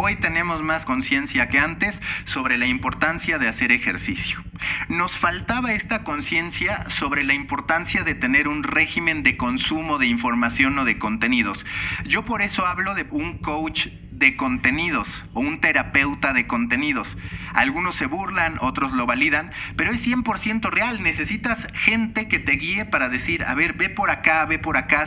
Hoy tenemos más conciencia que antes sobre la importancia de hacer ejercicio. Nos faltaba esta conciencia sobre la importancia de tener un régimen de consumo de información o de contenidos. Yo por eso hablo de un coach de contenidos o un terapeuta de contenidos. Algunos se burlan, otros lo validan, pero es 100% real. Necesitas gente que te guíe para decir, a ver, ve por acá,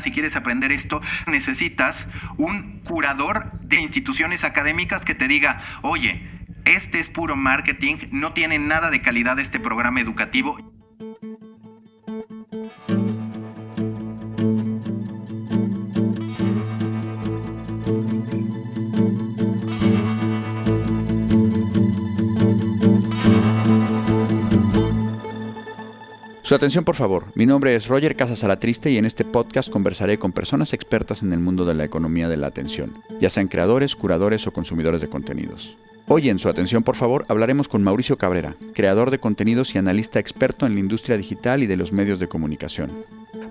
si quieres aprender esto. Necesitas un curador de instituciones académicas que te diga, oye, este es puro marketing, no tiene nada de calidad este programa educativo. Su atención, por favor. Mi nombre es Roger Casas Alatriste y en este podcast conversaré con personas expertas en el mundo de la economía de la atención, ya sean creadores, curadores o consumidores de contenidos. Hoy en Su atención, por favor, hablaremos con Mauricio Cabrera, creador de contenidos y analista experto en la industria digital y de los medios de comunicación.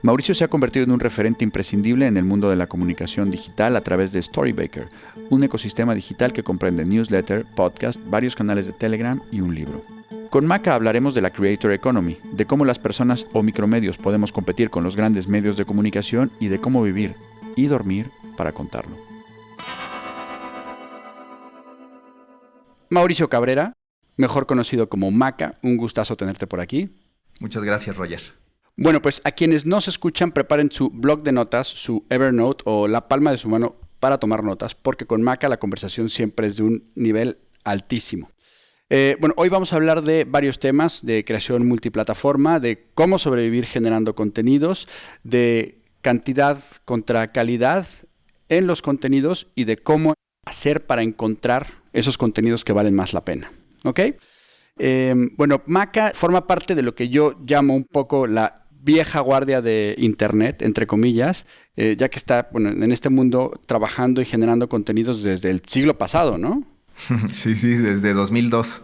Mauricio se ha convertido en un referente imprescindible en el mundo de la comunicación digital a través de Storybaker, un ecosistema digital que comprende newsletter, podcast, varios canales de Telegram y un libro. Con Maca hablaremos de la Creator Economy, de cómo las personas o micromedios podemos competir con los grandes medios de comunicación y de cómo vivir y dormir para contarlo. Mauricio Cabrera, mejor conocido como Maca, un gustazo tenerte por aquí. Muchas gracias, Roger. Bueno, pues a quienes nos escuchan, preparen su blog de notas, su Evernote o la palma de su mano para tomar notas, porque con Maca la conversación siempre es de un nivel altísimo. Hoy vamos a hablar de varios temas, de creación multiplataforma, de cómo sobrevivir generando contenidos, de cantidad contra calidad en los contenidos y de cómo hacer para encontrar esos contenidos que valen más la pena. ¿Ok? Maca forma parte de lo que yo llamo un poco la vieja guardia de Internet, entre comillas, ya que está en este mundo trabajando y generando contenidos desde el siglo pasado, ¿no? Sí, desde 2002.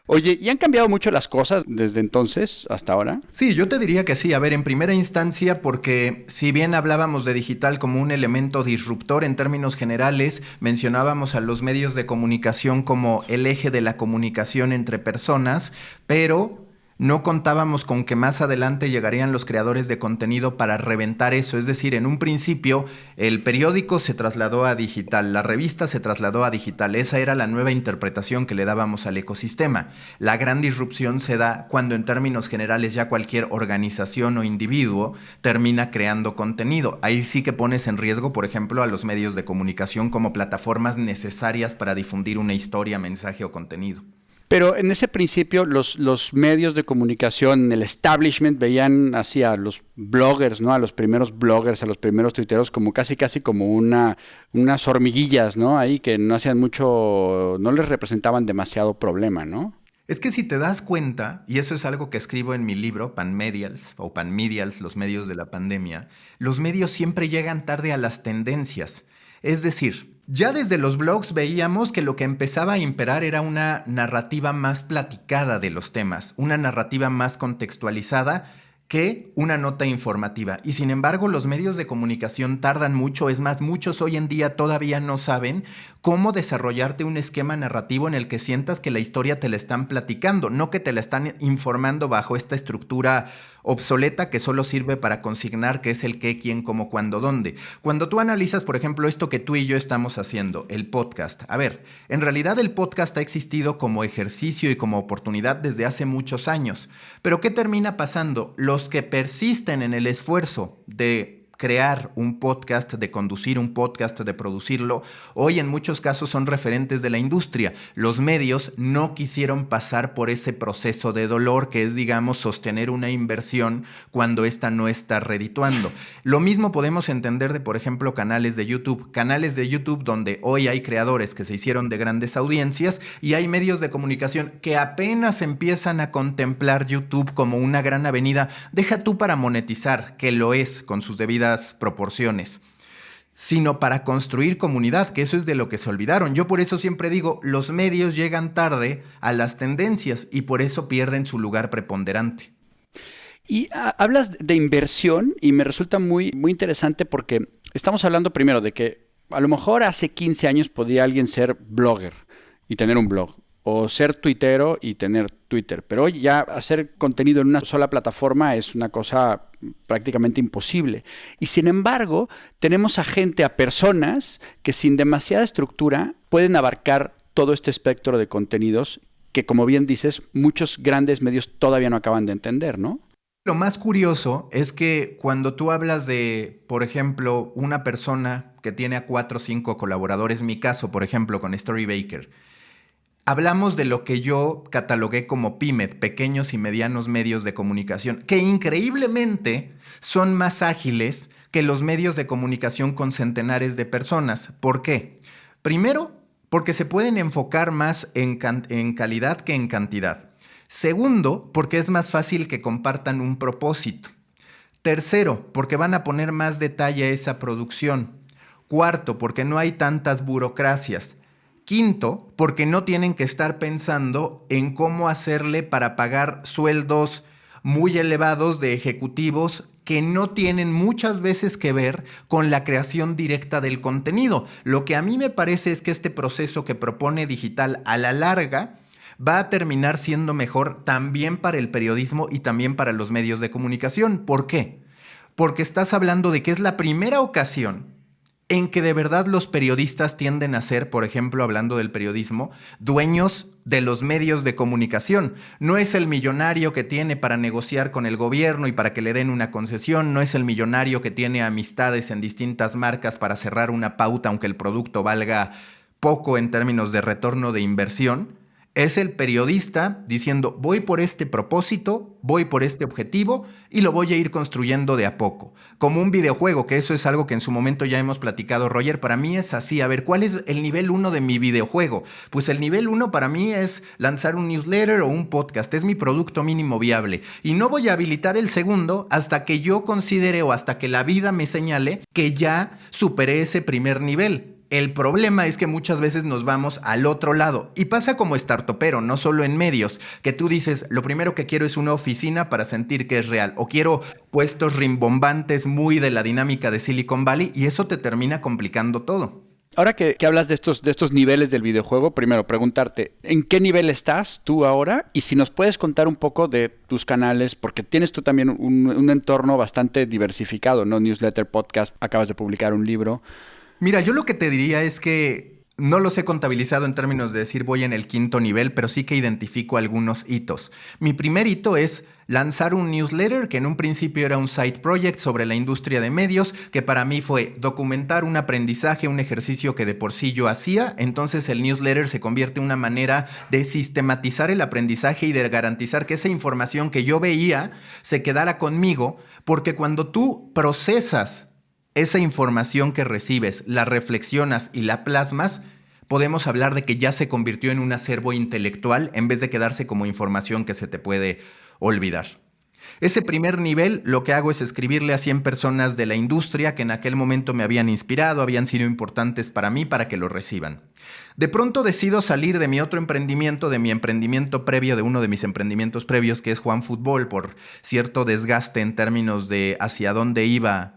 Oye, ¿y han cambiado mucho las cosas desde entonces hasta ahora? Sí, yo te diría que sí. A ver, en primera instancia, porque si bien hablábamos de digital como un elemento disruptor en términos generales, mencionábamos a los medios de comunicación como el eje de la comunicación entre personas, pero no contábamos con que más adelante llegarían los creadores de contenido para reventar eso. Es decir, en un principio el periódico se trasladó a digital, la revista se trasladó a digital. Esa era la nueva interpretación que le dábamos al ecosistema. La gran disrupción se da cuando en términos generales ya cualquier organización o individuo termina creando contenido. Ahí sí que pones en riesgo, por ejemplo, a los medios de comunicación como plataformas necesarias para difundir una historia, mensaje o contenido. Pero en ese principio los medios de comunicación, el establishment, veían así a los bloggers, ¿no? A los primeros bloggers, a los primeros tuiteros como casi como unas hormiguillas, ¿no? Ahí que no hacían mucho, no les representaban demasiado problema, ¿no? Es que si te das cuenta, y eso es algo que escribo en mi libro, Panmedials, o Panmedials, los medios de la pandemia, los medios siempre llegan tarde a las tendencias. Es decir, ya desde los blogs veíamos que lo que empezaba a imperar era una narrativa más platicada de los temas, una narrativa más contextualizada que una nota informativa. Y sin embargo, los medios de comunicación tardan mucho. Es más, muchos hoy en día todavía no saben cómo desarrollarte un esquema narrativo en el que sientas que la historia te la están platicando, no que te la están informando bajo esta estructura obsoleta que solo sirve para consignar qué es el qué, quién, cómo, cuándo, dónde. Cuando tú analizas, por ejemplo, esto que tú y yo estamos haciendo, el podcast. A ver, en realidad el podcast ha existido como ejercicio y como oportunidad desde hace muchos años. Pero ¿qué termina pasando? Los que persisten en el esfuerzo de crear un podcast, de conducir un podcast, de producirlo, hoy en muchos casos son referentes de la industria. Los medios no quisieron pasar por ese proceso de dolor que es, digamos, sostener una inversión cuando ésta no está redituando. Lo mismo podemos entender de, por ejemplo, canales de YouTube donde hoy hay creadores que se hicieron de grandes audiencias y hay medios de comunicación que apenas empiezan a contemplar YouTube como una gran avenida. Deja tú para monetizar, que lo es con sus debidas proporciones, sino para construir comunidad, que eso es de lo que se olvidaron. Yo por eso siempre digo, los medios llegan tarde a las tendencias y por eso pierden su lugar preponderante. Y hablas de inversión y me resulta muy, muy interesante porque estamos hablando primero de que a lo mejor hace 15 años podía alguien ser blogger y tener un blog, o ser tuitero y tener Twitter. Pero hoy ya hacer contenido en una sola plataforma es una cosa prácticamente imposible. Y sin embargo, tenemos a personas que sin demasiada estructura pueden abarcar todo este espectro de contenidos que, como bien dices, muchos grandes medios todavía no acaban de entender, ¿no? Lo más curioso es que cuando tú hablas de, por ejemplo, una persona que tiene a 4 o 5 colaboradores, mi caso, por ejemplo, con Storybaker, hablamos de lo que yo catalogué como PYME, pequeños y medianos medios de comunicación, que increíblemente son más ágiles que los medios de comunicación con centenares de personas. ¿Por qué? Primero, porque se pueden enfocar más en calidad que en cantidad. Segundo, porque es más fácil que compartan un propósito. Tercero, porque van a poner más detalle a esa producción. Cuarto, porque no hay tantas burocracias. Quinto, porque no tienen que estar pensando en cómo hacerle para pagar sueldos muy elevados de ejecutivos que no tienen muchas veces que ver con la creación directa del contenido. Lo que a mí me parece es que este proceso que propone Digital a la larga va a terminar siendo mejor también para el periodismo y también para los medios de comunicación. ¿Por qué? Porque estás hablando de que es la primera ocasión en que de verdad los periodistas tienden a ser, por ejemplo, hablando del periodismo, dueños de los medios de comunicación. No es el millonario que tiene para negociar con el gobierno y para que le den una concesión, no es el millonario que tiene amistades en distintas marcas para cerrar una pauta aunque el producto valga poco en términos de retorno de inversión. Es el periodista diciendo, voy por este propósito, voy por este objetivo y lo voy a ir construyendo de a poco. Como un videojuego, que eso es algo que en su momento ya hemos platicado, Roger. Para mí es así. A ver, ¿cuál es el nivel 1 de mi videojuego? Pues el nivel 1 para mí es lanzar un newsletter o un podcast. Es mi producto mínimo viable. Y no voy a habilitar el segundo hasta que yo considere o hasta que la vida me señale que ya superé ese primer nivel. El problema es que muchas veces nos vamos al otro lado y pasa como startupero, no solo en medios, que tú dices, lo primero que quiero es una oficina para sentir que es real o quiero puestos rimbombantes muy de la dinámica de Silicon Valley y eso te termina complicando todo. Ahora que hablas de estos niveles del videojuego, primero preguntarte, ¿en qué nivel estás tú ahora? Y si nos puedes contar un poco de tus canales, porque tienes tú también un entorno bastante diversificado, ¿no? Newsletter, podcast, acabas de publicar un libro. Mira, yo lo que te diría es que no los he contabilizado en términos de decir voy en el 5º nivel, pero sí que identifico algunos hitos. Mi primer hito es lanzar un newsletter que en un principio era un side project sobre la industria de medios, que para mí fue documentar un aprendizaje, un ejercicio que de por sí yo hacía. Entonces el newsletter se convierte en una manera de sistematizar el aprendizaje y de garantizar que esa información que yo veía se quedara conmigo, porque cuando tú procesas esa información que recibes, la reflexionas y la plasmas, podemos hablar de que ya se convirtió en un acervo intelectual en vez de quedarse como información que se te puede olvidar. Ese primer nivel lo que hago es escribirle a 100 personas de la industria que en aquel momento me habían inspirado, habían sido importantes para mí para que lo reciban. De pronto decido salir de mi otro emprendimiento, de mi emprendimiento previo, de uno de mis emprendimientos previos que es Juan Fútbol, por cierto desgaste en términos de hacia dónde iba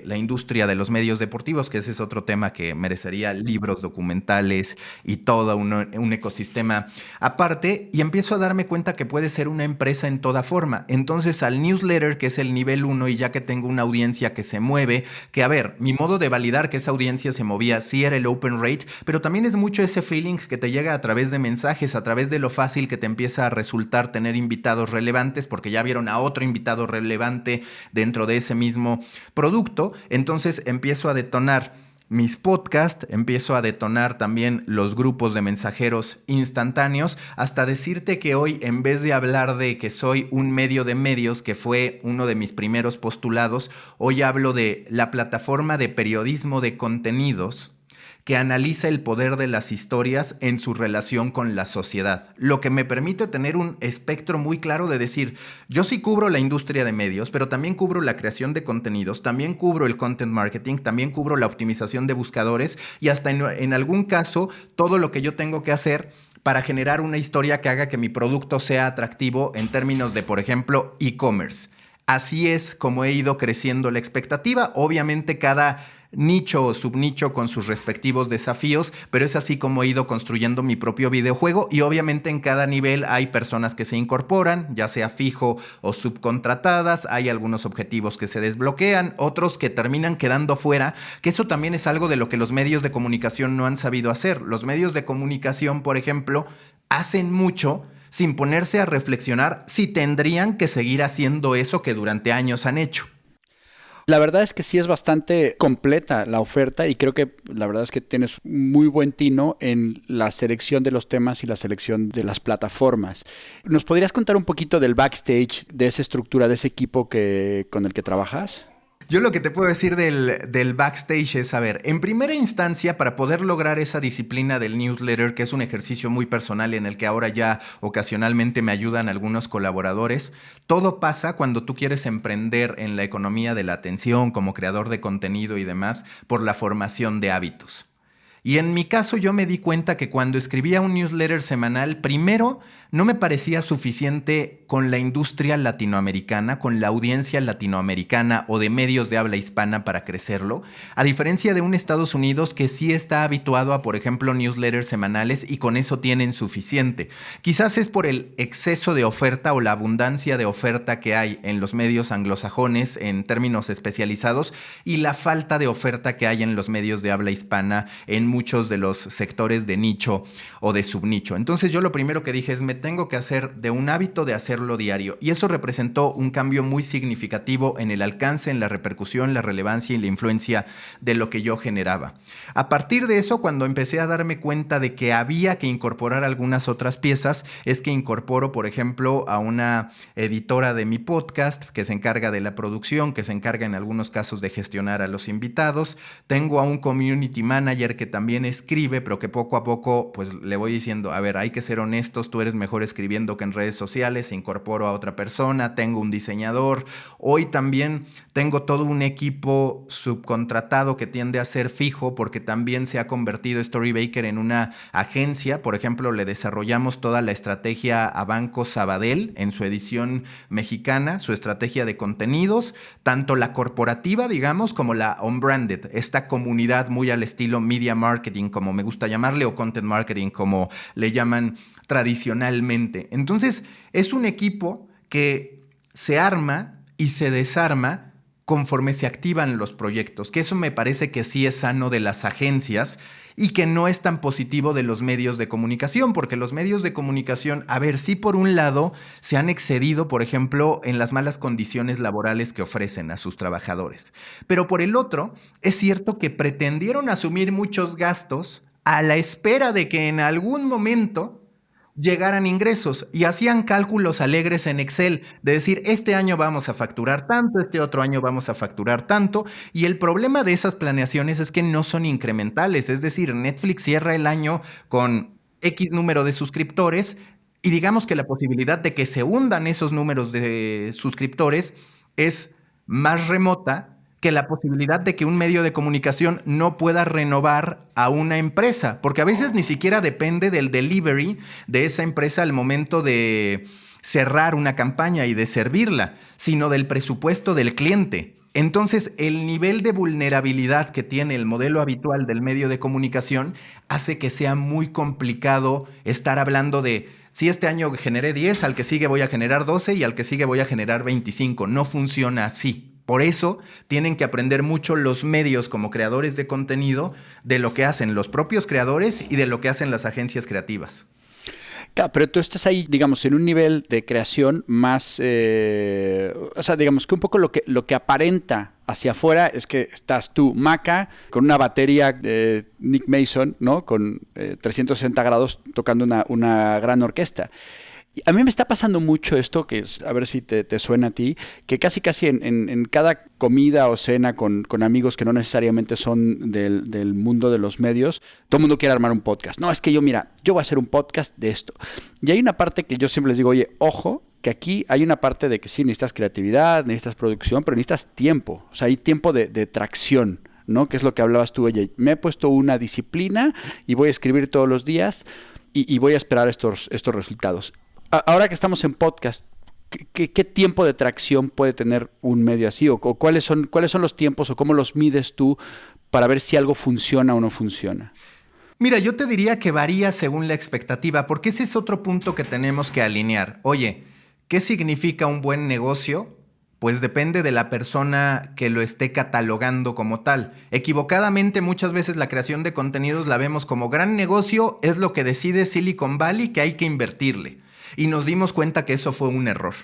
la industria de los medios deportivos, que ese es otro tema que merecería libros, documentales y todo un ecosistema aparte, y empiezo a darme cuenta que puede ser una empresa en toda forma. Entonces al newsletter, que es el nivel 1, y ya que tengo una audiencia que se mueve, que a ver, mi modo de validar que esa audiencia se movía sí era el open rate, pero también es mucho ese feeling que te llega a través de mensajes, a través de lo fácil que te empieza a resultar tener invitados relevantes, porque ya vieron a otro invitado relevante dentro de ese mismo producto. Entonces empiezo a detonar mis podcasts, empiezo a detonar también los grupos de mensajeros instantáneos, hasta decirte que hoy, en vez de hablar de que soy un medio de medios, que fue uno de mis primeros postulados, hoy hablo de la plataforma de periodismo de contenidos que analiza el poder de las historias en su relación con la sociedad, lo que me permite tener un espectro muy claro de decir, yo sí cubro la industria de medios, pero también cubro la creación de contenidos, también cubro el content marketing, también cubro la optimización de buscadores y hasta en algún caso todo lo que yo tengo que hacer para generar una historia que haga que mi producto sea atractivo en términos de, por ejemplo, e-commerce. Así es como he ido creciendo la expectativa. Obviamente cada nicho o subnicho con sus respectivos desafíos, pero es así como he ido construyendo mi propio videojuego y obviamente en cada nivel hay personas que se incorporan, ya sea fijo o subcontratadas, hay algunos objetivos que se desbloquean, otros que terminan quedando fuera, que eso también es algo de lo que los medios de comunicación no han sabido hacer. Los medios de comunicación, por ejemplo, hacen mucho sin ponerse a reflexionar si tendrían que seguir haciendo eso que durante años han hecho. La verdad es que sí es bastante completa la oferta y creo que la verdad es que tienes muy buen tino en la selección de los temas y la selección de las plataformas. ¿Nos podrías contar un poquito del backstage, de esa estructura, de ese equipo con el que trabajas? Yo lo que te puedo decir del backstage es, a ver, en primera instancia, para poder lograr esa disciplina del newsletter, que es un ejercicio muy personal en el que ahora ya ocasionalmente me ayudan algunos colaboradores, todo pasa cuando tú quieres emprender en la economía de la atención como creador de contenido y demás por la formación de hábitos. Y en mi caso yo me di cuenta que cuando escribía un newsletter semanal, primero no me parecía suficiente con la industria latinoamericana, con la audiencia latinoamericana o de medios de habla hispana para crecerlo, a diferencia de un Estados Unidos que sí está habituado a, por ejemplo, newsletters semanales y con eso tienen suficiente. Quizás es por el exceso de oferta o la abundancia de oferta que hay en los medios anglosajones en términos especializados y la falta de oferta que hay en los medios de habla hispana en muchos de los sectores de nicho o de subnicho. Entonces yo lo primero que dije es me tengo que hacer de un hábito de hacerlo diario y eso representó un cambio muy significativo en el alcance, en la repercusión, la relevancia y la influencia de lo que yo generaba. A partir de eso, cuando empecé a darme cuenta de que había que incorporar algunas otras piezas, es que incorporo, por ejemplo, a una editora de mi podcast que se encarga de la producción, que se encarga en algunos casos de gestionar a los invitados. Tengo a un community manager que también escribe, pero que poco a poco pues le voy diciendo, a ver, hay que ser honestos, tú eres mejor escribiendo que en redes sociales, incorporo a otra persona, tengo un diseñador, hoy también tengo todo un equipo subcontratado que tiende a ser fijo porque también se ha convertido Storybaker en una agencia. Por ejemplo, le desarrollamos toda la estrategia a Banco Sabadell en su edición mexicana, su estrategia de contenidos, tanto la corporativa, digamos, como la unbranded, esta comunidad muy al estilo media marketing, como me gusta llamarle, o content marketing, como le llaman tradicionalmente. Entonces, es un equipo que se arma y se desarma conforme se activan los proyectos, que eso me parece que sí es sano de las agencias y que no es tan positivo de los medios de comunicación, porque los medios de comunicación, a ver, sí por un lado se han excedido, por ejemplo, en las malas condiciones laborales que ofrecen a sus trabajadores, pero por el otro, es cierto que pretendieron asumir muchos gastos a la espera de que en algún momento llegaran ingresos y hacían cálculos alegres en Excel de decir, este año vamos a facturar tanto, este otro año vamos a facturar tanto, y el problema de esas planeaciones es que no son incrementales, es decir, Netflix cierra el año con X número de suscriptores y digamos que la posibilidad de que se hundan esos números de suscriptores es más remota que la posibilidad de que un medio de comunicación no pueda renovar a una empresa, porque a veces ni siquiera depende del delivery de esa empresa al momento de cerrar una campaña y de servirla, sino del presupuesto del cliente. Entonces, el nivel de vulnerabilidad que tiene el modelo habitual del medio de comunicación hace que sea muy complicado estar hablando de si este año generé 10, al que sigue voy a generar 12 y al que sigue voy a generar 25. No funciona así. Por eso tienen que aprender mucho los medios como creadores de contenido de lo que hacen los propios creadores y de lo que hacen las agencias creativas. Claro, pero tú estás ahí, digamos, en un nivel de creación más, o sea, digamos que un poco lo que aparenta hacia afuera es que estás tú, Maca, con una batería de Nick Mason, ¿no? Con 360 grados tocando una gran orquesta. A mí me está pasando mucho esto, que es, a ver si te suena a ti, que casi en cada comida o cena con amigos que no necesariamente son del mundo de los medios, todo el mundo quiere armar un podcast. No, es que yo voy a hacer un podcast de esto. Y hay una parte que yo siempre les digo, oye, ojo, que aquí hay una parte de que sí, necesitas creatividad, necesitas producción, pero necesitas tiempo. O sea, hay tiempo de tracción, ¿no? Que es lo que hablabas tú, oye, me he puesto una disciplina y voy a escribir todos los días y voy a esperar estos resultados. Ahora que estamos en podcast, ¿qué tiempo de tracción puede tener un medio así? ¿O cuáles son los tiempos o cómo los mides tú para ver si algo funciona o no funciona? Mira, yo te diría que varía según la expectativa, porque ese es otro punto que tenemos que alinear. Oye, ¿qué significa un buen negocio? Pues depende de la persona que lo esté catalogando como tal. Equivocadamente, muchas veces la creación de contenidos la vemos como gran negocio, es lo que decide Silicon Valley que hay que invertirle. Y nos dimos cuenta que eso fue un error.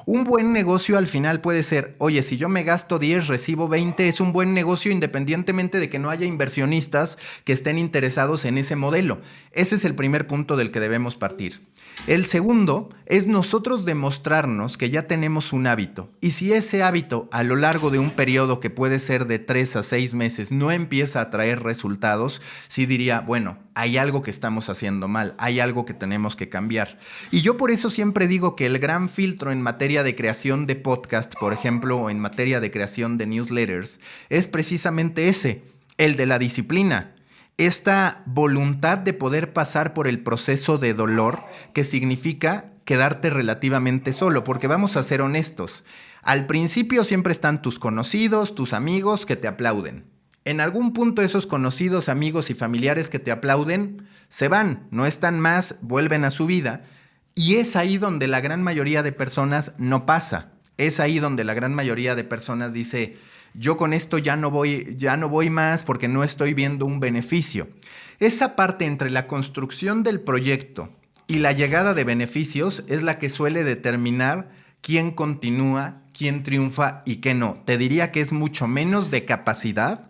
Un buen negocio al final puede ser, oye, si yo me gasto 10, recibo 20, es un buen negocio independientemente de que no haya inversionistas que estén interesados en ese modelo. Ese es el primer punto del que debemos partir. El segundo es nosotros demostrarnos que ya tenemos un hábito. Y si ese hábito a lo largo de un periodo que puede ser de 3 a 6 meses no empieza a traer resultados, sí diría, bueno, hay algo que estamos haciendo mal, hay algo que tenemos que cambiar. Y yo por eso siempre digo que el gran filtro en materia de creación de podcast, por ejemplo, o en materia de creación de newsletters, es precisamente ese, el de la disciplina. Esta voluntad de poder pasar por el proceso de dolor que significa quedarte relativamente solo, porque vamos a ser honestos. Al principio siempre están tus conocidos, tus amigos que te aplauden. En algún punto esos conocidos, amigos y familiares que te aplauden se van, no están más, vuelven a su vida. Y es ahí donde la gran mayoría de personas no pasa. Es ahí donde la gran mayoría de personas dice, yo con esto ya no voy más porque no estoy viendo un beneficio. Esa parte entre la construcción del proyecto y la llegada de beneficios es la que suele determinar quién continúa, quién triunfa y qué no. Te diría que es mucho menos de capacidad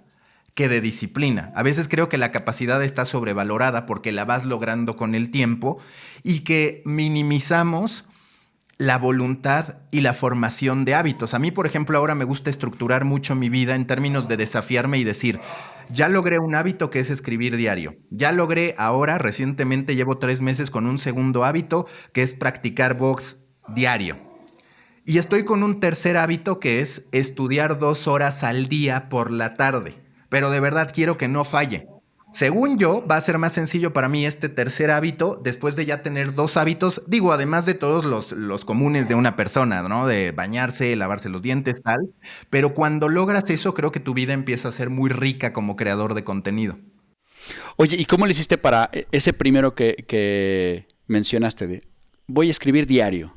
que de disciplina. A veces creo que la capacidad está sobrevalorada porque la vas logrando con el tiempo y que minimizamos la voluntad y la formación de hábitos. A mí, por ejemplo, ahora me gusta estructurar mucho mi vida en términos de desafiarme y decir, ya logré un hábito que es escribir diario. Ya logré ahora, recientemente llevo 3 meses con un segundo hábito que es practicar box diario. Y estoy con un tercer hábito que es estudiar 2 horas al día por la tarde. Pero de verdad quiero que no falle. Según yo, va a ser más sencillo para mí este tercer hábito después de ya tener 2 hábitos, digo, además de todos los comunes de una persona, ¿no? De bañarse, lavarse los dientes, tal. Pero cuando logras eso, creo que tu vida empieza a ser muy rica como creador de contenido. Oye, ¿y cómo le hiciste para ese primero que mencionaste de voy a escribir diario?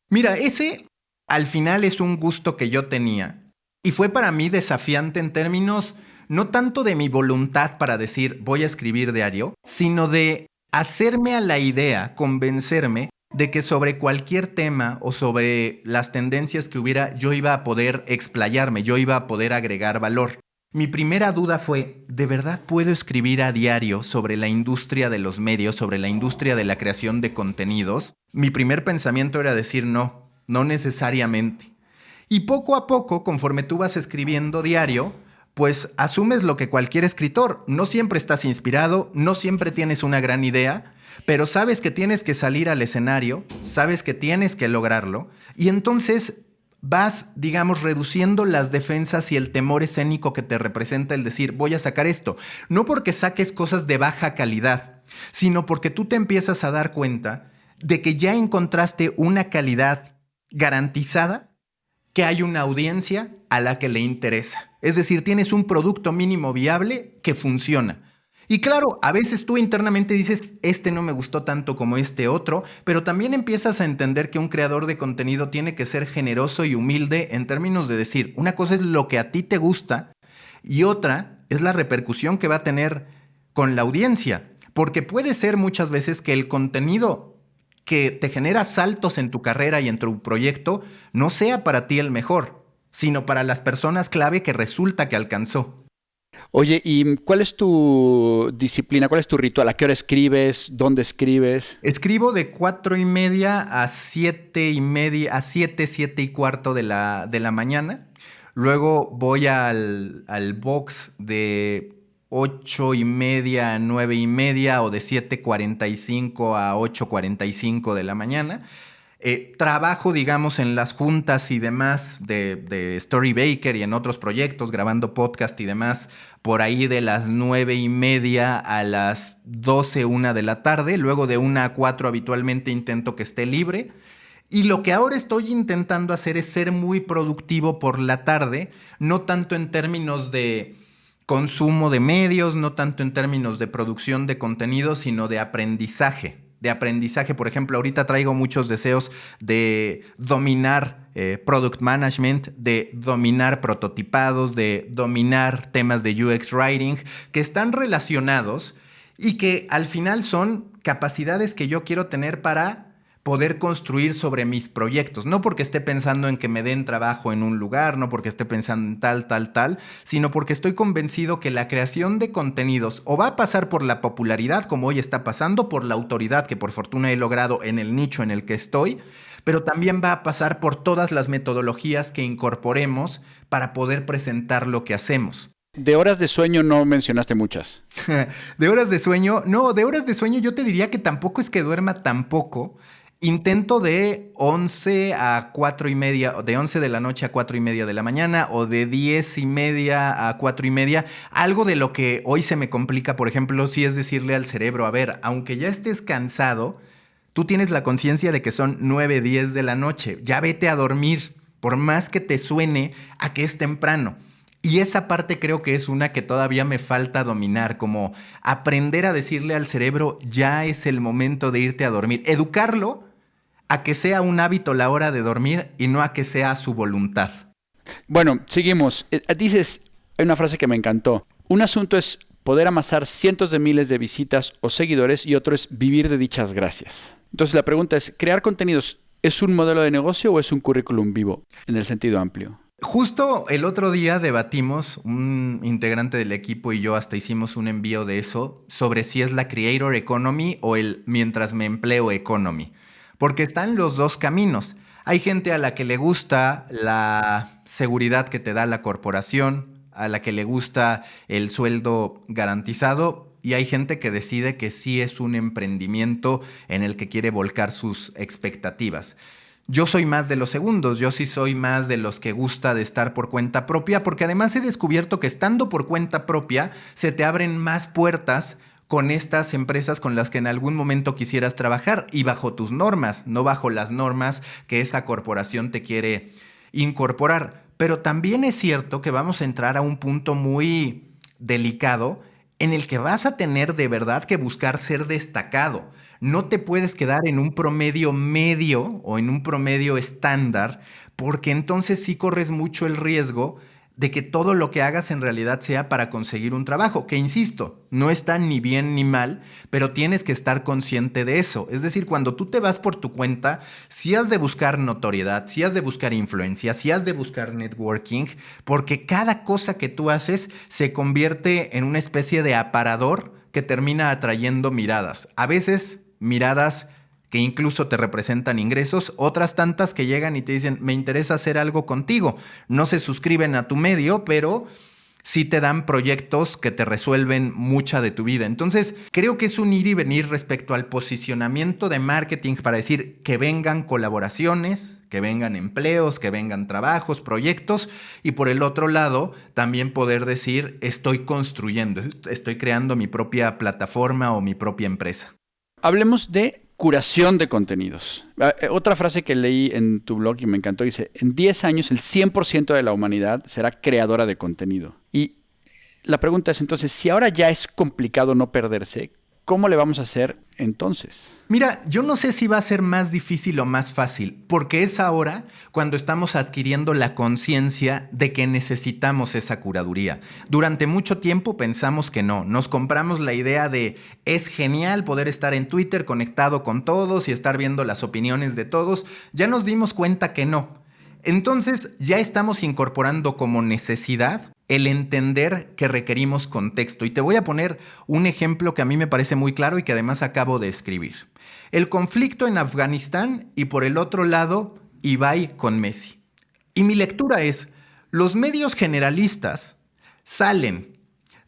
Mira, ese al final es un gusto que yo tenía y fue para mí desafiante en términos no tanto de mi voluntad para decir voy a escribir diario, sino de hacerme a la idea, convencerme de que sobre cualquier tema o sobre las tendencias que hubiera, yo iba a poder explayarme, yo iba a poder agregar valor. Mi primera duda fue, ¿de verdad puedo escribir a diario sobre la industria de los medios, sobre la industria de la creación de contenidos? Mi primer pensamiento era decir no, no necesariamente. Y poco a poco, conforme tú vas escribiendo diario, pues asumes lo que cualquier escritor. No siempre estás inspirado, no siempre tienes una gran idea, pero sabes que tienes que salir al escenario, sabes que tienes que lograrlo, y entonces vas, digamos, reduciendo las defensas y el temor escénico que te representa el decir, voy a sacar esto. No porque saques cosas de baja calidad, sino porque tú te empiezas a dar cuenta de que ya encontraste una calidad garantizada, que hay una audiencia a la que le interesa. Es decir, tienes un producto mínimo viable que funciona. Y claro, a veces tú internamente dices, este no me gustó tanto como este otro, pero también empiezas a entender que un creador de contenido tiene que ser generoso y humilde en términos de decir, una cosa es lo que a ti te gusta y otra es la repercusión que va a tener con la audiencia. Porque puede ser muchas veces que el contenido que te genera saltos en tu carrera y en tu proyecto no sea para ti el mejor, sino para las personas clave que resulta que alcanzó. Oye, ¿y cuál es tu disciplina? ¿Cuál es tu ritual? ¿A qué hora escribes? ¿Dónde escribes? Escribo de 4:30 a 7:30, a 7:15 de la mañana. Luego voy al box de 8:30 a 9:30 o de 7:45 a 8:45 de la mañana. Trabajo, digamos, en las juntas y demás de Storybaker y en otros proyectos, grabando podcast y demás, por ahí de las 9:30 a las 12, 1 de la tarde. Luego de 1 a 4 habitualmente intento que esté libre. Y lo que ahora estoy intentando hacer es ser muy productivo por la tarde, no tanto en términos de consumo de medios, no tanto en términos de producción de contenido, sino de aprendizaje. Por ejemplo, ahorita traigo muchos deseos de dominar product management, de dominar prototipados, de dominar temas de UX writing, que están relacionados y que al final son capacidades que yo quiero tener para poder construir sobre mis proyectos. No porque esté pensando en que me den trabajo en un lugar, no porque esté pensando en tal, sino porque estoy convencido que la creación de contenidos o va a pasar por la popularidad, como hoy está pasando, por la autoridad que por fortuna he logrado en el nicho en el que estoy, pero también va a pasar por todas las metodologías que incorporemos para poder presentar lo que hacemos. De horas de sueño no mencionaste muchas. De horas de sueño, no, de horas de sueño yo te diría que tampoco es que duerma tan poco. Intento de 11 a 4 y media, de 11 de la noche a 4 y media de la mañana, o de 10 y media a 4 y media. Algo de lo que hoy se me complica, por ejemplo, sí es decirle al cerebro, a ver, aunque ya estés cansado, tú tienes la conciencia de que son 9, 10 de la noche. Ya vete a dormir, por más que te suene a que es temprano. Y esa parte creo que es una que todavía me falta dominar, como aprender a decirle al cerebro, ya es el momento de irte a dormir. Educarlo a que sea un hábito la hora de dormir y no a que sea su voluntad. Bueno, seguimos. Dices, hay una frase que me encantó. Un asunto es poder amasar cientos de miles de visitas o seguidores y otro es vivir de dichas gracias. Entonces la pregunta es, ¿crear contenidos es un modelo de negocio o es un currículum vivo en el sentido amplio? Justo el otro día debatimos, un integrante del equipo y yo hasta hicimos un envío de eso, sobre si es la Creator Economy o el mientras me empleo Economy. Porque están los dos caminos. Hay gente a la que le gusta la seguridad que te da la corporación, a la que le gusta el sueldo garantizado, y hay gente que decide que sí es un emprendimiento en el que quiere volcar sus expectativas. Yo soy más de los segundos, yo sí soy más de los que gusta de estar por cuenta propia, porque además he descubierto que estando por cuenta propia se te abren más puertas con estas empresas con las que en algún momento quisieras trabajar y bajo tus normas, no bajo las normas que esa corporación te quiere incorporar. Pero también es cierto que vamos a entrar a un punto muy delicado en el que vas a tener de verdad que buscar ser destacado. No te puedes quedar en un promedio medio o en un promedio estándar, porque entonces sí corres mucho el riesgo de que todo lo que hagas en realidad sea para conseguir un trabajo, que insisto, no está ni bien ni mal, pero tienes que estar consciente de eso. Es decir, cuando tú te vas por tu cuenta, sí has de buscar notoriedad, sí has de buscar influencia, sí has de buscar networking, porque cada cosa que tú haces se convierte en una especie de aparador que termina atrayendo miradas. A veces miradas que incluso te representan ingresos, otras tantas que llegan y te dicen, me interesa hacer algo contigo. No se suscriben a tu medio, pero sí te dan proyectos que te resuelven mucha de tu vida. Entonces, creo que es un ir y venir respecto al posicionamiento de marketing para decir que vengan colaboraciones, que vengan empleos, que vengan trabajos, proyectos, y por el otro lado, también poder decir, estoy construyendo, estoy creando mi propia plataforma o mi propia empresa. Hablemos de curación de contenidos. Otra frase que leí en tu blog y me encantó dice, en 10 años el 100% de la humanidad será creadora de contenido. Y la pregunta es entonces, si ahora ya es complicado no perderse, ¿cómo le vamos a hacer entonces? Mira, yo no sé si va a ser más difícil o más fácil, porque es ahora cuando estamos adquiriendo la conciencia de que necesitamos esa curaduría. Durante mucho tiempo pensamos que no, nos compramos la idea de es genial poder estar en Twitter conectado con todos y estar viendo las opiniones de todos. Ya nos dimos cuenta que no. Entonces ya estamos incorporando como necesidad el entender que requerimos contexto. Y te voy a poner un ejemplo que a mí me parece muy claro y que además acabo de escribir. El conflicto en Afganistán y por el otro lado, Ibai con Messi. Y mi lectura es, los medios generalistas salen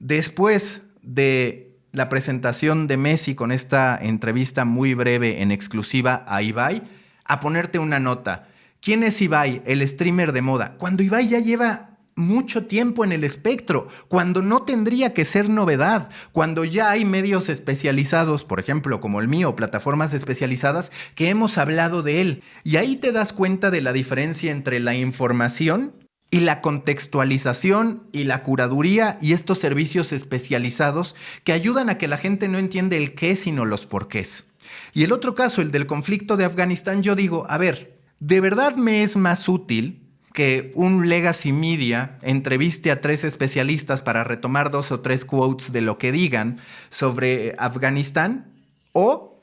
después de la presentación de Messi con esta entrevista muy breve en exclusiva a Ibai, a ponerte una nota. ¿Quién es Ibai? El streamer de moda. Cuando Ibai ya lleva mucho tiempo en el espectro, cuando no tendría que ser novedad, cuando ya hay medios especializados, por ejemplo, como el mío, plataformas especializadas, que hemos hablado de él. Y ahí te das cuenta de la diferencia entre la información y la contextualización y la curaduría y estos servicios especializados que ayudan a que la gente no entiende el qué, sino los porqués. Y el otro caso, el del conflicto de Afganistán, yo digo, a ver, ¿de verdad me es más útil que un legacy media entreviste a 3 especialistas para retomar 2 o 3 quotes de lo que digan sobre Afganistán? ¿O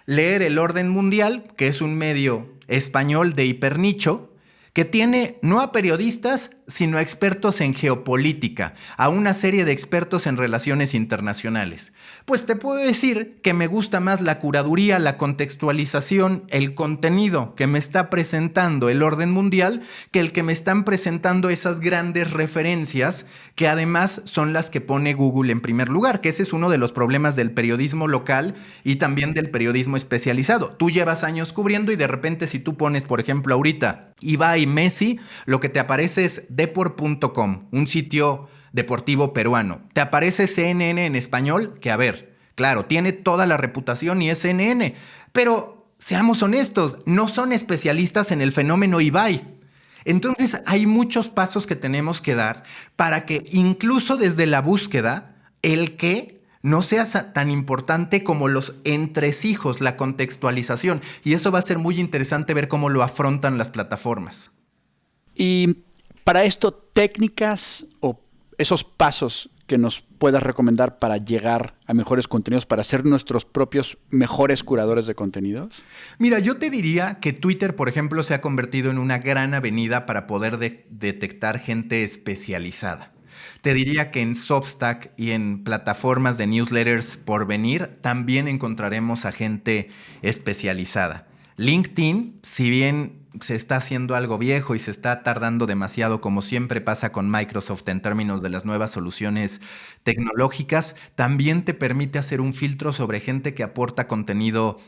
leer El Orden Mundial, que es un medio español de hipernicho, que tiene no a periodistas, sino a expertos en geopolítica, a una serie de expertos en relaciones internacionales? Pues te puedo decir que me gusta más la curaduría, la contextualización, el contenido que me está presentando El Orden Mundial, que el que me están presentando esas grandes referencias, que además son las que pone Google en primer lugar, que ese es uno de los problemas del periodismo local y también del periodismo especializado. Tú llevas años cubriendo y de repente si tú pones, por ejemplo, ahorita Ibai Messi, lo que te aparece es depor.com, un sitio deportivo peruano. Te aparece CNN en español, que a ver, claro, tiene toda la reputación y es CNN, pero seamos honestos, no son especialistas en el fenómeno Ibai. Entonces hay muchos pasos que tenemos que dar para que incluso desde la búsqueda, el qué no sea tan importante como los entresijos, la contextualización. Y eso va a ser muy interesante ver cómo lo afrontan las plataformas. Y para esto, técnicas o esos pasos que nos puedas recomendar para llegar a mejores contenidos, para ser nuestros propios mejores curadores de contenidos. Mira, yo te diría que Twitter, por ejemplo, se ha convertido en una gran avenida para poder detectar gente especializada. Te diría que en Substack y en plataformas de newsletters por venir también encontraremos a gente especializada. LinkedIn, si bien se está haciendo algo viejo y se está tardando demasiado, como siempre pasa con Microsoft en términos de las nuevas soluciones tecnológicas, también te permite hacer un filtro sobre gente que aporta contenido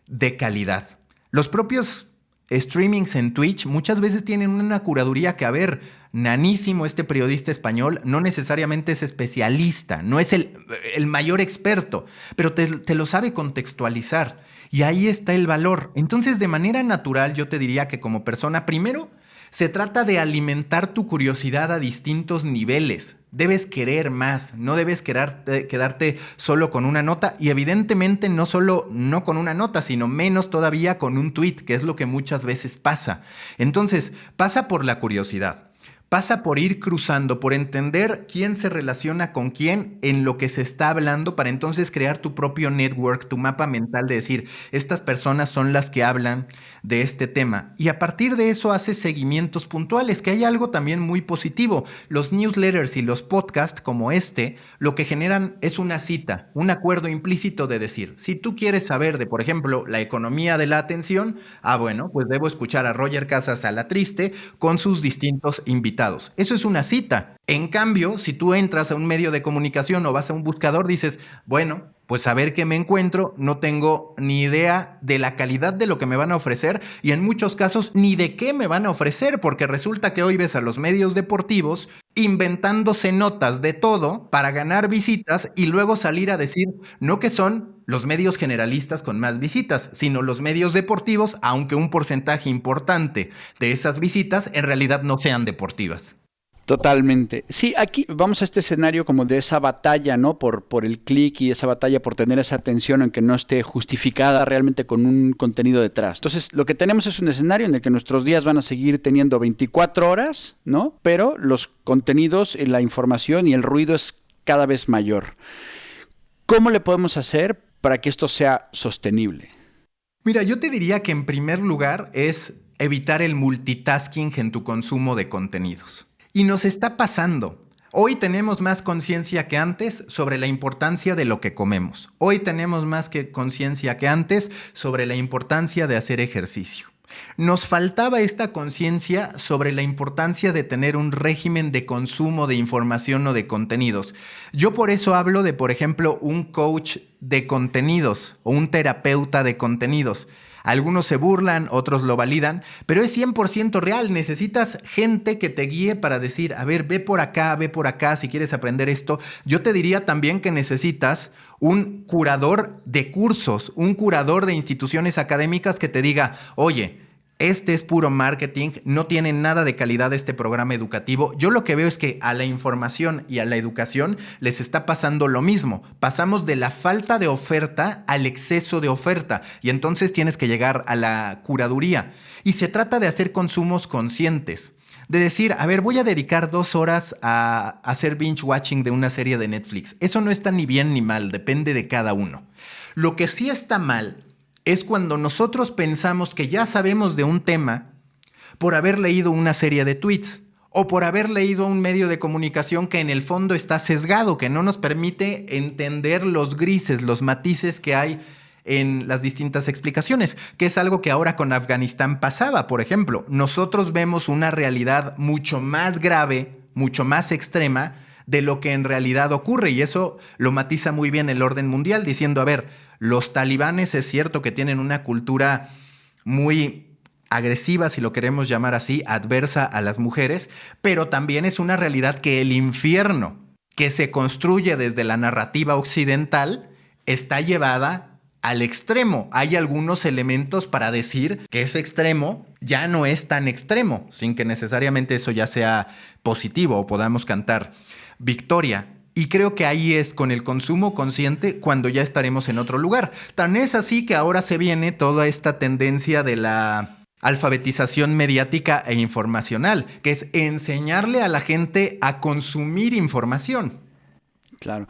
de calidad. Los propios streamings en Twitch muchas veces tienen una curaduría que, a ver, Nanísimo, este periodista español, no necesariamente es especialista, no es el mayor experto, pero te lo sabe contextualizar. Y ahí está el valor. Entonces, de manera natural, yo te diría que como persona, primero, se trata de alimentar tu curiosidad a distintos niveles. Debes querer más, no debes quedarte solo con una nota y evidentemente no con una nota, sino menos todavía con un tweet, que es lo que muchas veces pasa. Entonces, pasa por la curiosidad. Pasa por ir cruzando, por entender quién se relaciona con quién en lo que se está hablando para entonces crear tu propio network, tu mapa mental de decir, estas personas son las que hablan de este tema. Y a partir de eso haces seguimientos puntuales, que hay algo también muy positivo. Los newsletters y los podcasts como este, lo que generan es una cita, un acuerdo implícito de decir, si tú quieres saber de, por ejemplo, la economía de la atención, bueno, pues debo escuchar a Roger Casas Salatriste con sus distintos invitados. Eso es una cita. En cambio, si tú entras a un medio de comunicación o vas a un buscador, dices, bueno, pues a ver qué me encuentro, no tengo ni idea de la calidad de lo que me van a ofrecer y en muchos casos ni de qué me van a ofrecer, porque resulta que hoy ves a los medios deportivos inventándose notas de todo para ganar visitas y luego salir a decir no que son los medios generalistas con más visitas, sino los medios deportivos, aunque un porcentaje importante de esas visitas en realidad no sean deportivas. Totalmente. Sí, aquí vamos a este escenario como de esa batalla, ¿no? Por el clic y esa batalla por tener esa atención en que no esté justificada realmente con un contenido detrás. Entonces, lo que tenemos es un escenario en el que nuestros días van a seguir teniendo 24 horas, ¿no? Pero los contenidos, la información y el ruido es cada vez mayor. ¿Cómo le podemos hacer para que esto sea sostenible? Mira, yo te diría que en primer lugar es evitar el multitasking en tu consumo de contenidos. Y nos está pasando. Hoy tenemos más conciencia que antes sobre la importancia de lo que comemos. Hoy tenemos más conciencia que antes sobre la importancia de hacer ejercicio. Nos faltaba esta conciencia sobre la importancia de tener un régimen de consumo de información o de contenidos. Yo por eso hablo de, por ejemplo, un coach de contenidos o un terapeuta de contenidos. Algunos se burlan, otros lo validan, pero es 100% real. Necesitas gente que te guíe para decir, a ver, ve por acá, si quieres aprender esto. Yo te diría también que necesitas un curador de cursos, un curador de instituciones académicas que te diga, oye, este es puro marketing, no tiene nada de calidad este programa educativo. Yo lo que veo es que a la información y a la educación les está pasando lo mismo. Pasamos de la falta de oferta al exceso de oferta y entonces tienes que llegar a la curaduría. Y se trata de hacer consumos conscientes. De decir, a ver, voy a dedicar 2 horas a hacer binge watching de una serie de Netflix. Eso no está ni bien ni mal, depende de cada uno. Lo que sí está mal es cuando nosotros pensamos que ya sabemos de un tema por haber leído una serie de tweets o por haber leído un medio de comunicación que en el fondo está sesgado, que no nos permite entender los grises, los matices que hay en las distintas explicaciones, que es algo que ahora con Afganistán pasaba. Por ejemplo, nosotros vemos una realidad mucho más grave, mucho más extrema de lo que en realidad ocurre, y eso lo matiza muy bien el orden mundial, diciendo, a ver, los talibanes es cierto que tienen una cultura muy agresiva, si lo queremos llamar así, adversa a las mujeres, pero también es una realidad que el infierno que se construye desde la narrativa occidental está llevada al extremo. Hay algunos elementos para decir que ese extremo ya no es tan extremo, sin que necesariamente eso ya sea positivo o podamos cantar victoria. Y creo que ahí es con el consumo consciente cuando ya estaremos en otro lugar. Tan es así que ahora se viene toda esta tendencia de la alfabetización mediática e informacional, que es enseñarle a la gente a consumir información. Claro.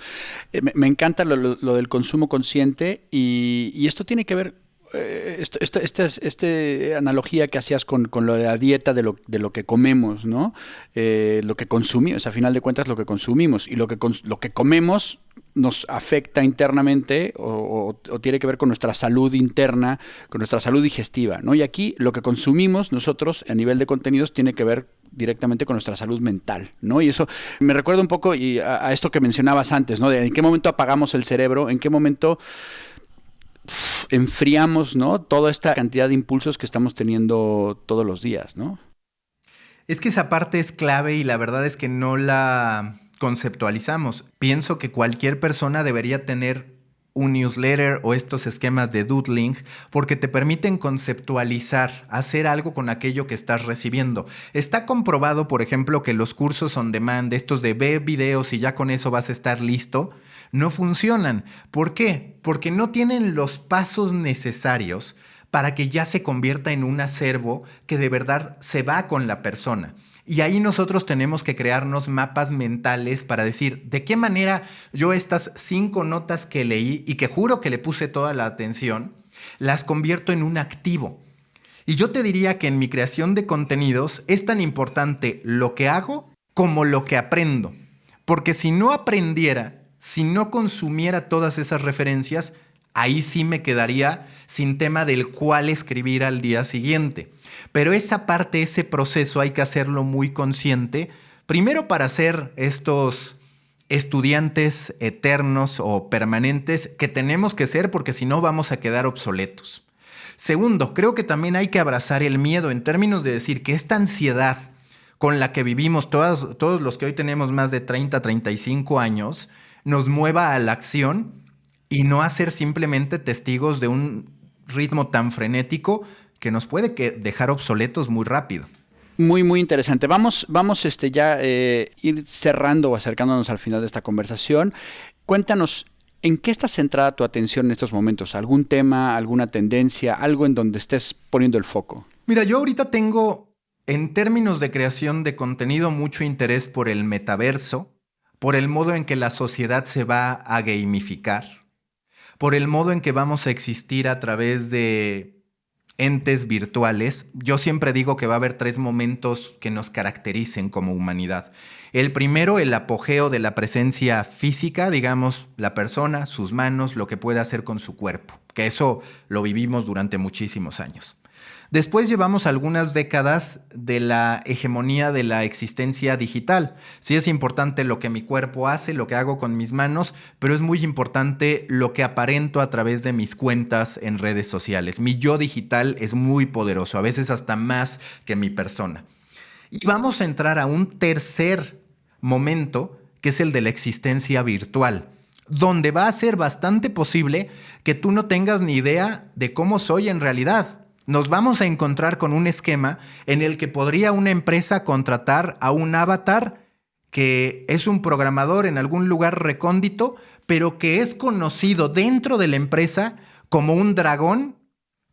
Me encanta lo del consumo consciente y esto tiene que ver, esta analogía que hacías con lo de la dieta de lo que comemos, ¿no? Lo que consumimos, a final de cuentas lo que consumimos y lo que comemos nos afecta internamente o tiene que ver con nuestra salud interna, con nuestra salud digestiva, ¿no? Y aquí lo que consumimos nosotros a nivel de contenidos tiene que ver directamente con nuestra salud mental, ¿no? Y eso me recuerda un poco a esto que mencionabas antes, ¿no? De en qué momento apagamos el cerebro, en qué momento enfriamos, ¿no? Toda esta cantidad de impulsos que estamos teniendo todos los días, ¿no? Es que esa parte es clave y la verdad es que no la conceptualizamos. Pienso que cualquier persona debería tener un newsletter o estos esquemas de doodling porque te permiten conceptualizar, hacer algo con aquello que estás recibiendo. Está comprobado, por ejemplo, que los cursos on demand, estos de ve videos y ya con eso vas a estar listo, no funcionan. ¿Por qué? Porque no tienen los pasos necesarios para que ya se convierta en un acervo que de verdad se va con la persona. Y ahí nosotros tenemos que crearnos mapas mentales para decir, ¿de qué manera yo estas 5 notas que leí y que juro que le puse toda la atención, las convierto en un activo? Y yo te diría que en mi creación de contenidos es tan importante lo que hago como lo que aprendo. Porque si no aprendiera, si no consumiera todas esas referencias, ahí sí me quedaría sin tema del cual escribir al día siguiente. Pero esa parte, ese proceso hay que hacerlo muy consciente, primero para ser estos estudiantes eternos o permanentes que tenemos que ser porque si no vamos a quedar obsoletos. Segundo, creo que también hay que abrazar el miedo en términos de decir que esta ansiedad con la que vivimos todos los que hoy tenemos más de 30, 35 años, nos mueva a la acción y no a ser simplemente testigos de un ritmo tan frenético que nos puede dejar obsoletos muy rápido. Muy, muy interesante. Vamos ya ir cerrando o acercándonos al final de esta conversación. Cuéntanos, ¿en qué está centrada tu atención en estos momentos? ¿Algún tema, alguna tendencia, algo en donde estés poniendo el foco? Mira, yo ahorita tengo, en términos de creación de contenido, mucho interés por el metaverso, por el modo en que la sociedad se va a gamificar, por el modo en que vamos a existir a través de entes virtuales. Yo siempre digo que va a haber 3 momentos que nos caractericen como humanidad. El primero, el apogeo de la presencia física, digamos, la persona, sus manos, lo que puede hacer con su cuerpo, que eso lo vivimos durante muchísimos años. Después llevamos algunas décadas de la hegemonía de la existencia digital. Sí es importante lo que mi cuerpo hace, lo que hago con mis manos, pero es muy importante lo que aparento a través de mis cuentas en redes sociales. Mi yo digital es muy poderoso, a veces hasta más que mi persona. Y vamos a entrar a un tercer momento, que es el de la existencia virtual, donde va a ser bastante posible que tú no tengas ni idea de cómo soy en realidad. nos vamos a encontrar con un esquema en el que podría una empresa contratar a un avatar que es un programador en algún lugar recóndito, pero que es conocido dentro de la empresa como un dragón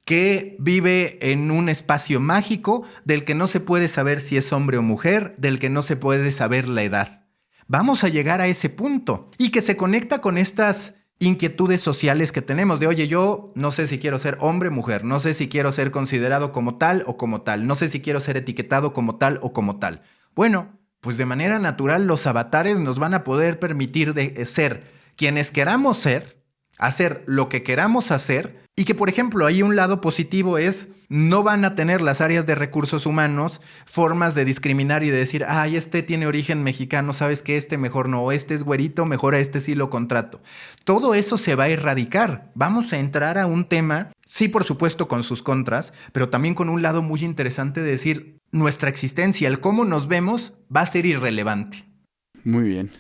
que vive en un espacio mágico del que no se puede saber si es hombre o mujer, del que no se puede saber la edad. Vamos a llegar a ese punto y que se conecta con estas inquietudes sociales que tenemos de, oye, yo no sé si quiero ser hombre o mujer, no sé si quiero ser considerado como tal o como tal, no sé si quiero ser etiquetado como tal o como tal. Bueno, pues de manera natural los avatares nos van a poder permitir de ser quienes queramos ser, hacer lo que queramos hacer y que, por ejemplo, ahí un lado positivo es no van a tener las áreas de recursos humanos formas de discriminar y de decir, ay, este tiene origen mexicano, sabes que este mejor no, o este es güerito, mejor a este sí lo contrato. Todo eso se va a erradicar. Vamos a entrar a un tema, sí, por supuesto, con sus contras, pero también con un lado muy interesante de decir, nuestra existencia, el cómo nos vemos, va a ser irrelevante. Muy bien.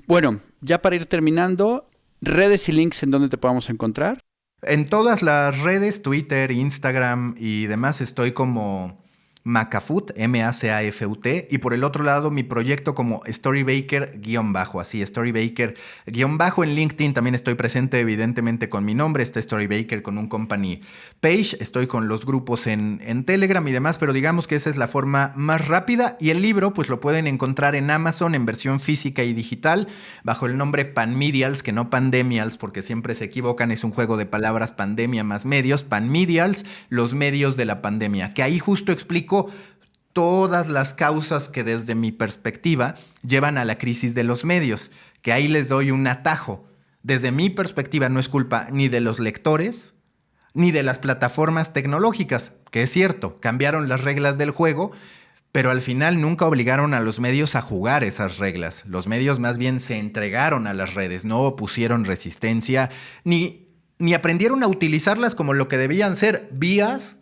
Bueno, ya para ir terminando, redes y links en donde te podamos encontrar. En todas las redes, Twitter, Instagram y demás, estoy como Macafut, M-A-C-A-F-U-T, y por el otro lado mi proyecto como Storybaker-, así Storybaker-. En LinkedIn también estoy presente evidentemente con mi nombre, está Storybaker con un company page, estoy con los grupos en Telegram y demás, pero digamos que esa es la forma más rápida, y el libro pues lo pueden encontrar en Amazon en versión física y digital bajo el nombre Panmedials, que no Pandemials porque siempre se equivocan, es un juego de palabras, pandemia más medios, Panmedials, los medios de la pandemia, que ahí justo explico todas las causas que desde mi perspectiva llevan a la crisis de los medios, que ahí les doy un atajo. Desde mi perspectiva no es culpa ni de los lectores, ni de las plataformas tecnológicas, que es cierto, cambiaron las reglas del juego, pero al final nunca obligaron a los medios a jugar esas reglas. Los medios más bien se entregaron a las redes, no opusieron resistencia, ni aprendieron a utilizarlas como lo que debían ser, vías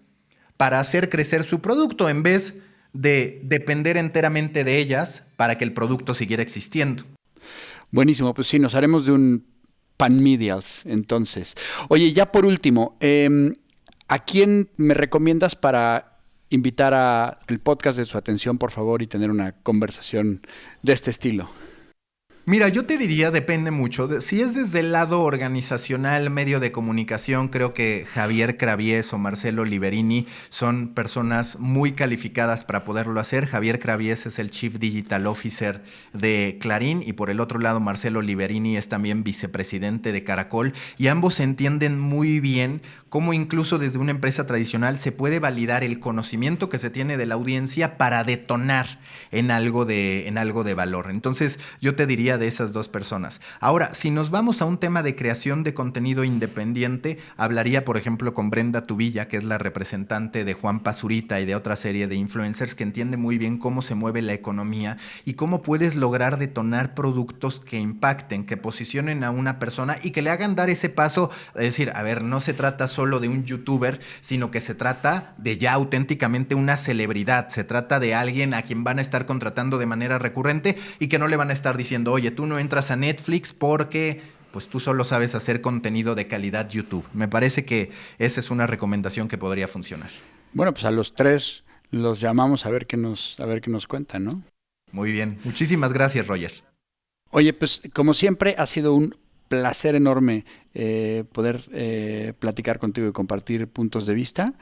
para hacer crecer su producto en vez de depender enteramente de ellas para que el producto siguiera existiendo. Buenísimo, pues sí, nos haremos de un Panmedials entonces. Oye, ya por último, ¿a quién me recomiendas para invitar al podcast de Su Atención, por favor, y tener una conversación de este estilo? Mira, yo te diría, depende mucho. Si es desde el lado organizacional, medio de comunicación, creo que Javier Craviés o Marcelo Liberini son personas muy calificadas para poderlo hacer. Javier Craviés es el Chief Digital Officer de Clarín y por el otro lado Marcelo Liberini es también vicepresidente de Caracol y ambos entienden muy bien cómo incluso desde una empresa tradicional se puede validar el conocimiento que se tiene de la audiencia para detonar en algo de valor. Entonces, yo te diría de esas dos personas. Ahora, si nos vamos a un tema de creación de contenido independiente, hablaría, por ejemplo, con Brenda Tubilla, que es la representante de Juan Pazurita y de otra serie de influencers que entiende muy bien cómo se mueve la economía y cómo puedes lograr detonar productos que impacten, que posicionen a una persona y que le hagan dar ese paso, es decir, a ver, no se trata solo de un youtuber, sino que se trata de ya auténticamente una celebridad, se trata de alguien a quien van a estar contratando de manera recurrente y que no le van a estar diciendo, oye, tú no entras a Netflix porque pues tú solo sabes hacer contenido de calidad YouTube. Me parece que esa es una recomendación que podría funcionar. Bueno, pues a los tres los llamamos a ver qué nos cuentan, ¿no? Muy bien. Muchísimas gracias, Roger. Oye, pues como siempre ha sido un placer enorme poder platicar contigo y compartir puntos de vista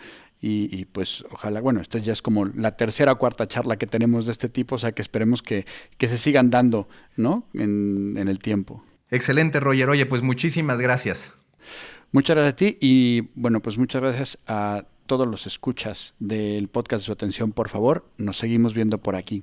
y pues ojalá, bueno, esta ya es como la tercera o cuarta charla que tenemos de este tipo, o sea que esperemos que se sigan dando, ¿no? En el tiempo. Excelente, Roger. Oye, pues muchísimas gracias. Muchas gracias a ti y bueno, pues muchas gracias a todos los escuchas del podcast de Su Atención, por favor, nos seguimos viendo por aquí.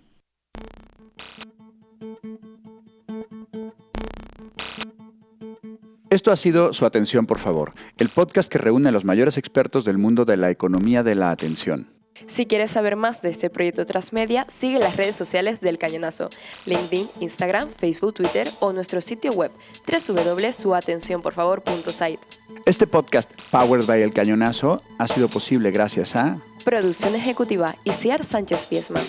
Esto ha sido Su Atención, por favor, el podcast que reúne a los mayores expertos del mundo de la economía de la atención. Si quieres saber más de este proyecto Transmedia, sigue las redes sociales del Cañonazo, LinkedIn, Instagram, Facebook, Twitter o nuestro sitio web www.suatencionporfavor.site. Este podcast, Powered by El Cañonazo, ha sido posible gracias a Producción ejecutiva, Isiar Sánchez Piesma.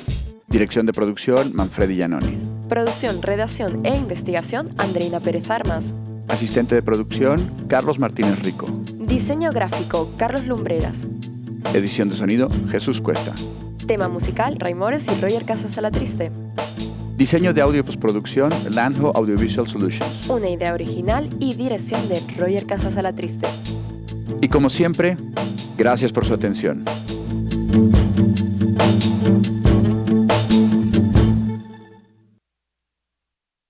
Dirección de producción, Manfredi Giannoni. Producción, redacción e investigación, Andreina Pérez Armas. Asistente de producción, Carlos Martínez Rico. Diseño gráfico, Carlos Lumbreras. Edición de sonido, Jesús Cuesta. Tema musical, Raimores y Roger Casas Alatriste. Diseño de audio y postproducción, Lanjo Audiovisual Solutions. Una idea original y dirección de Roger Casas Alatriste. Y como siempre, gracias por su atención.